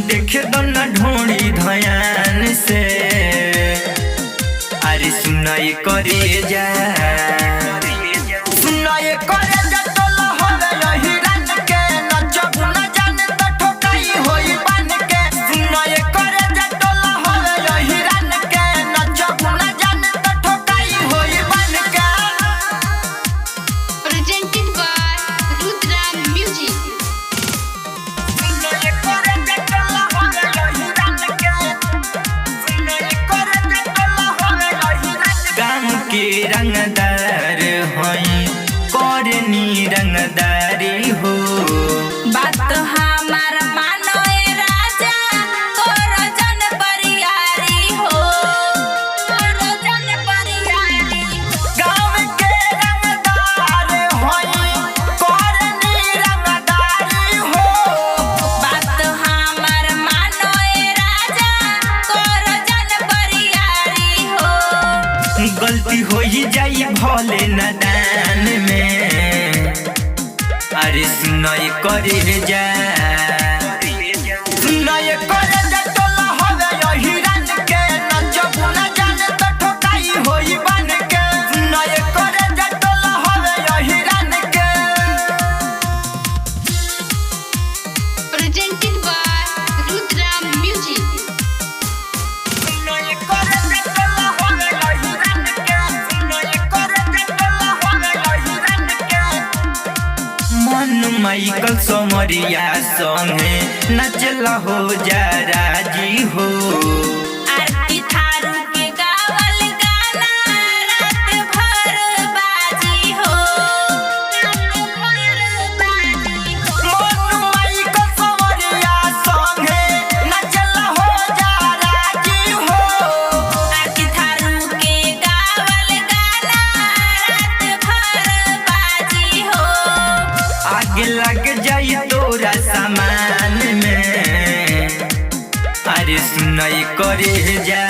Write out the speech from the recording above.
देखे दो न ढोड़ी धयान से, अरे सुनाई करे जा सुनाई करे जा टोला होवे यही रन के नचब न जाने त ठोकाई होई बन के। सुनाई करे जा टोला होवे यही रन के नचब न जाने त ठोकाई होई बन के। Presented by Rudra Music। रंगदार होई करनी रंगदारी हो, बात हमार मानो ए राजा तोर जन परियारी हो, तोर जन परियारी। गाँव के रंगदार होई करनी रंगदारी हो, बात हमार मानो ए राजा तोर जन परियारी हो। गलती होई जाई भले नदान में, अरे सुनाई करे जा सुनाई करे जा टोला होवे यही रन के नचब न जाने त ठोकाई होई बन के। सुनाई करे जा टोला होवे यही रन के। Presented by Rudra Music। सुनाई करे जा टोला होवे यही रन के, सुनाई करे जा टोला होवे यही रन के। मन माइकल सोमरिया संगे नचला हो जा राजी हो, आरती थारू के गावल गाना रात भर बाजी हो, रात भर बाजी हो। मन माइकल सोमरिया संगे नचला हो जा राजी हो, आरती थारू के गावल गाना रात भर बाजी हो। आगे लग जाई तोरा सामान में, अरे सुनाई करे जा।